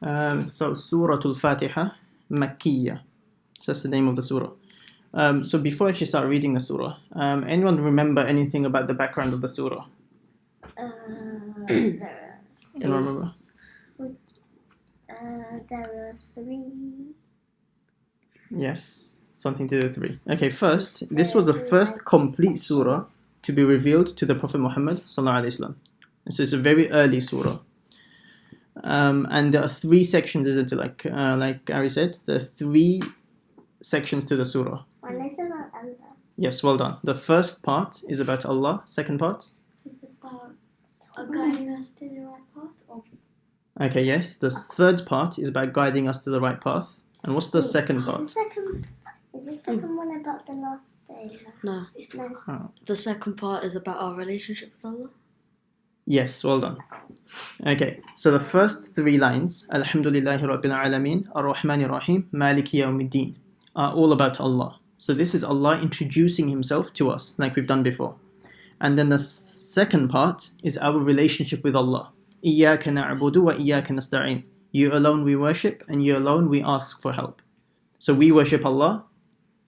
So Surah al-Fatiha, Makkiyah. So that's the name of the surah. So before I actually start reading the surah, anyone remember anything about the background of the surah? It Anyone remember? there were three. Yes, something to do with three. Okay, first, this was the first complete surah to be revealed to the Prophet Muhammad sallallahu alaihi wasallam. So it's a very early surah. And there are three sections, isn't it? Like Ari said, there are three sections to the surah. One is about Allah. Yes, well done. The first part is about Allah. Second part? It's about guiding us to the right path. Okay, yes. The third part is about guiding us to the right path. And what's the second part? Is the second one about the last day? No. Oh. The second part is about our relationship with Allah. Yes, well done. Okay, so the first three lines, Alhamdulillahi Rabbil Alameen, Ar-Rahman Ar-Rahim, Maliki Yawmiddin, are all about Allah. So this is Allah introducing Himself to us, like we've done before. And then the second part is our relationship with Allah. إِيَّاكَ نَعْبُدُ وَإِيَّاكَ نَسْتَعِينُ. You alone we worship, and you alone we ask for help. So we worship Allah,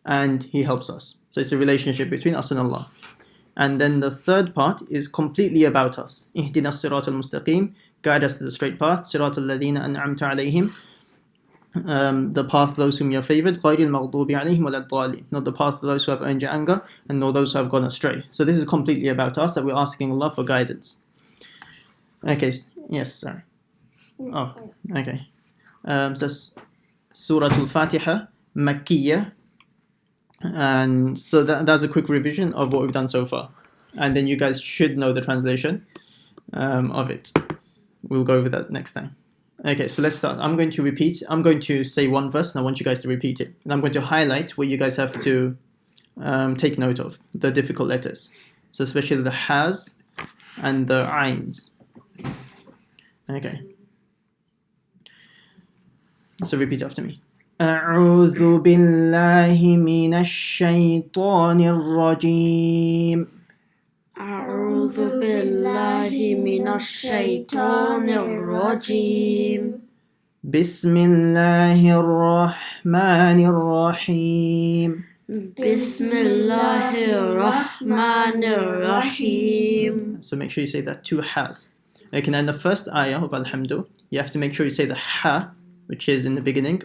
and He helps us. So it's a relationship between us and Allah. And then the third part is completely about us. اهدنا الصراط المستقيم, guide us to the straight path. صراط الذين أنعمت عليهم, the path of those whom you have favored. غير المغضوب عليهم ولا الضالين, not the path of those who have earned your anger, and nor those who have gone astray. So this is completely about us, that we're asking Allah for guidance. Okay, yes, sorry. Oh, okay. So Surah al-Fatiha, Makkiyah. And so that's a quick revision of what we've done so far. And then you guys should know the translation of it. We'll go over that next time. Okay, so let's start. I'm going to say one verse, and I want you guys to repeat it. And I'm going to highlight what you guys have to take note of, the difficult letters. So especially the has and the ains. Okay. So repeat after me. أعوذ بالله من الشيطان الرجيم. أعوذ بالله من الشيطان الرجيم. بسم الله الرحمن الرحيم. بسم الله الرحمن الرحيم. So make sure you say that two has. Okay, now in the first ayah of Alhamdu, you have to make sure you say the ha, which is in the beginning,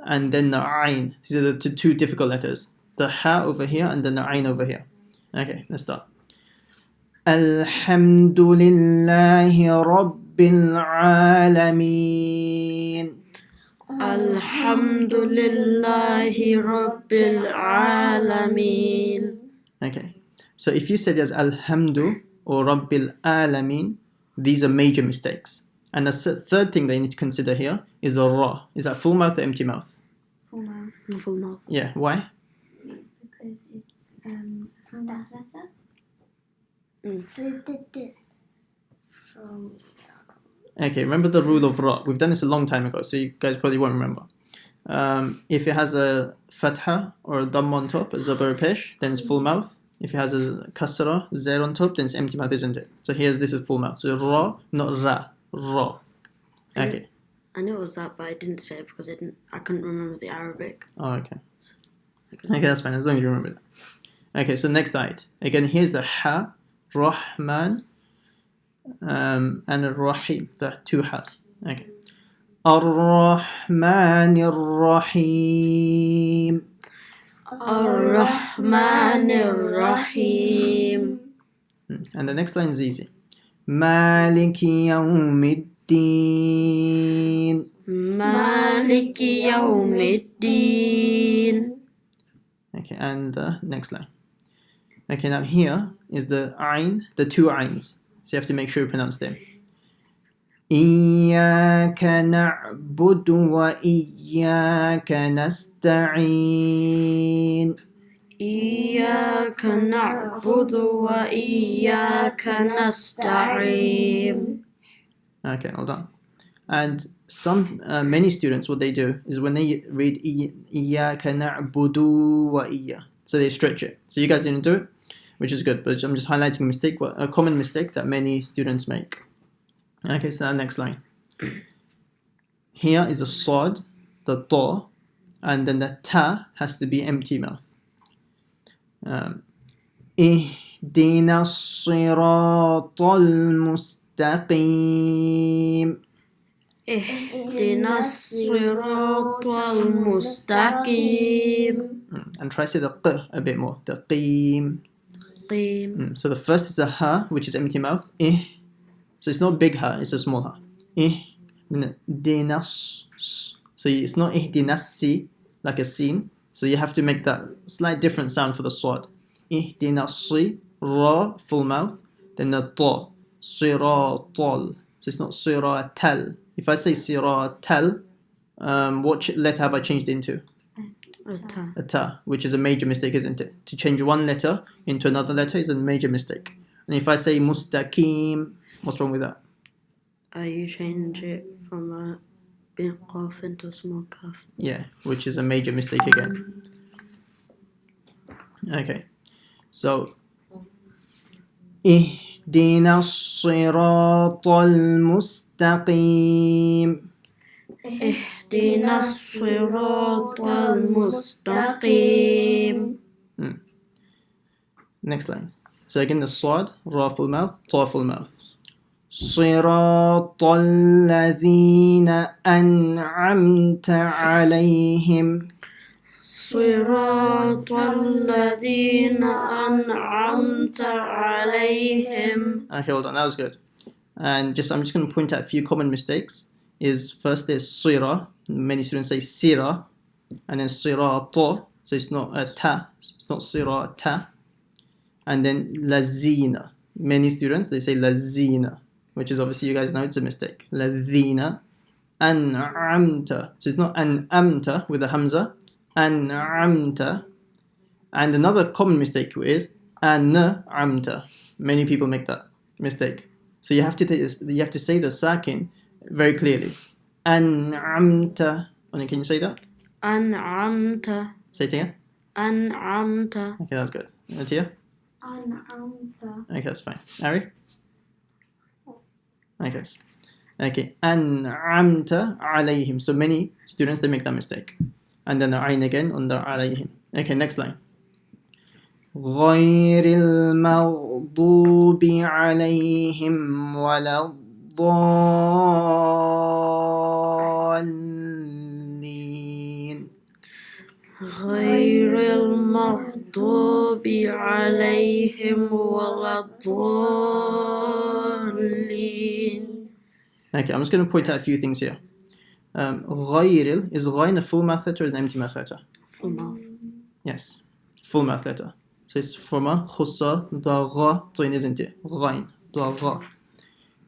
and then the ayn. These are the two difficult letters. The ha over here and then the ayn over here. Okay, let's start. Alhamdulillahi Rabbil Alameen. Alhamdulillahi Rabbil Alameen. Okay, so if you said as Alhamdu or Rabbil Alameen, these are major mistakes. And the third thing that you need to consider here is the ra. Is that full mouth or empty mouth? Full mouth. Full mouth. Yeah, why? Because it's staff letter. From Okay, remember the rule of ra. We've done this a long time ago, so you guys probably won't remember. If it has a fatha or a dhamma on top, a zabar pesh, then it's full mouth. If it has a kasra, zer on top, then it's empty mouth, isn't it? So this is full mouth. So ra, not ra. Ra. Okay. I knew it was that, but I didn't say it because I couldn't remember the Arabic. Oh, okay. Okay, that's fine, as long as you remember that. Okay, so next ayat. Again, here's the ha, Rahman, and Rahim, the two has. Okay. Ar-Rahman Ar-Rahim. Ar-Rahman Ar-Rahim. And the next line is easy. Maliki Yawmiddin. Maliki Yawmiddin. Okay, and the next line. Okay, now here is the ayn, the two ayns. So you have to make sure you pronounce them. إياك نعبد وإياك نستعين. إياك نعبد وإياك نستعين. Okay, hold on. And many students, what they do is when they read إياك نعبد وإياك, so they stretch it. So you guys didn't do it, which is good, but I'm just highlighting a common mistake that many students make. Okay, so now next line. Here is a sod, the ta, and then the ta has to be empty mouth. اهدنا الصراط المستقيم. اهدنا الصراط المستقيم. And try to say the q a bit more. The qim. So the first is a ha, which is empty mouth. So it's not big ha, it's a small ha. Ihdinas. So it's not ihdinasi, like a sin. So you have to make that slight different sound for the swad. Ihdinasi, ra, full mouth. Then the ta, siratal. So it's not siratal. If I say siratal, what letter have I changed into? A ta, which is a major mistake, isn't it? To change one letter into another letter is a major mistake. And if I say mustaqim, what's wrong with that? You change it from a big qaf into a small qaf. Yeah, which is a major mistake again. Okay, so اهدنا الصراط المستقيم. اهدنا الصراط المستقيم. Next line. So again, the swad, ra full mouth, ta full mouth. صراط الذين أنعمت عليهم. صراط الذين أنعمت عليهم. Okay, hold on, that was good. And I'm just going to point out a few common mistakes. First there's sira. Many students say sira, and then sirata. So it's not a ta. It's not sirata. And then lazina. Many students they say lazina, which is obviously you guys know it's a mistake. Lazina, an'amta. So it's not an'amta with a hamza. An'amta. And another common mistake is an'amta. Many people make that mistake. So you have to say the sakin very clearly. An'amta. Can you say that? أنعمت. Say it again. أنعمت. Okay, that's good. Atia? أنعمت. Okay, that's fine. Ari? Okay. An'amta alayhim. So many students, they make that mistake. And then the ayn again on the alayhim. Okay, next line. غير المغضوب عليهم ولا الضالين. غير المغضوب عليهم ولا الضالين. Okay, I'm just going to point out a few things here. غير is غين a full mouth letter or an empty mouth letter? Full mouth. Yes, full mouth letter. So it's from a khussa, the ra, isn't it? غين, the ra.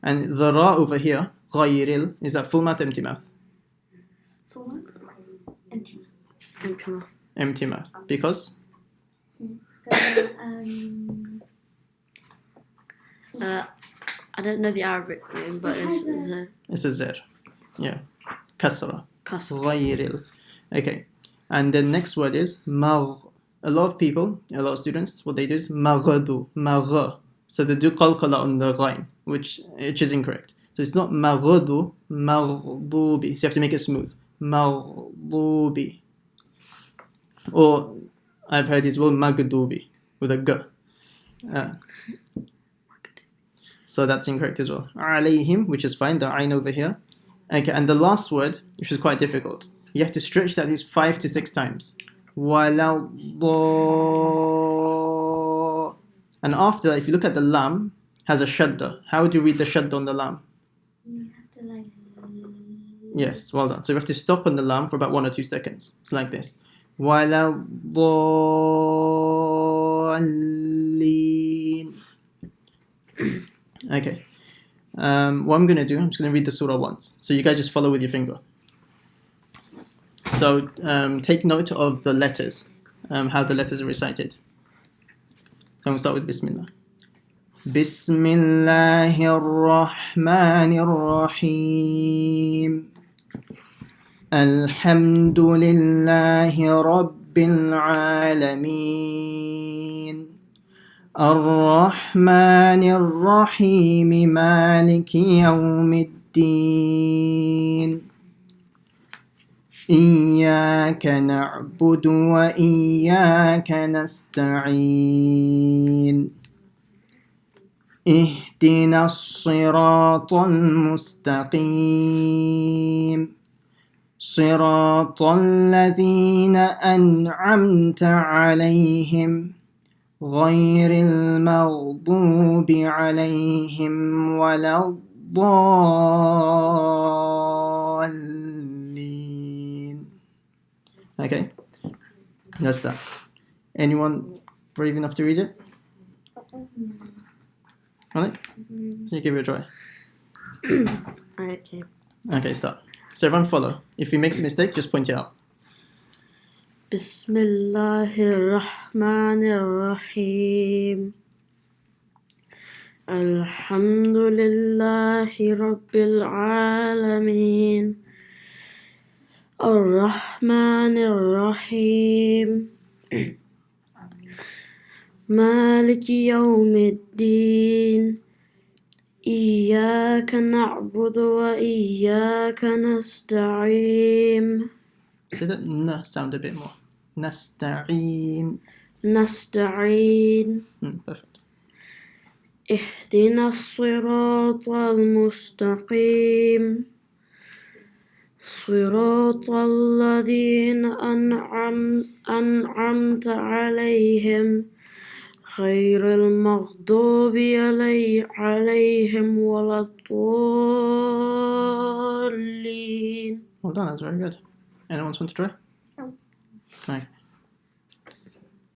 And the ra over here, غير, is that full mouth, empty mouth? Full mouth? Empty mouth. Empty mouth. Empty mouth. Because? I don't know the Arabic name, but it's a zer. Yeah. Kasra. kasra. غير. Okay. And the next word is magh. A lot of people, a lot of students, what they do is maghadu, magh. So they do qalqala on the ghain, which is incorrect. So it's not maghadu, maghdubi. So you have to make it smooth. Maghdubi. Or I've heard as well maghdubi with a g. So that's incorrect as well. Alayhim, which is fine, the ayn over here. Okay, and the last word, which is quite difficult, you have to stretch that at least 5 to 6 times. Wala. And after that, if you look at the lam, has a shadda. How would you read the shadda on the lam? You have to like. Yes, well done. So we have to stop on the lam for about 1 or 2 seconds. It's like this. Wala. Okay. What I'm going to do, I'm just going to read the surah once. So you guys just follow with your finger. So take note of the letters, how the letters are recited. And we'll start with Bismillah. Bismillahir Rahmanir Rahim. Alhamdulillahi Rabbil Alameen. الرحمن الرحيم مالك يوم الدين إياك نعبد وإياك نستعين اهدنا الصراط المستقيم صراط الذين أنعمت عليهم غير المغضوب عليهم ولا الضالين. Okay, that's that. Anyone brave enough to read it? Alec? Can you give it a try? Okay. Okay, start. So everyone follow. If he makes a mistake, just point it out. بسم الله الرحمن الرحيم الحمد لله رب العالمين الرحمن الرحيم مالك يوم الدين إياك نعبد وإياك نستعين Say that n sound a bit more. Nasta'een. نستعين Perfect. اهدنا الصراط المستقيم صراط الذين أنعمت عليهم غير المغضوب عليهم ولا الضالين. Well done, that's very good. Anyone want to try? No. Okay.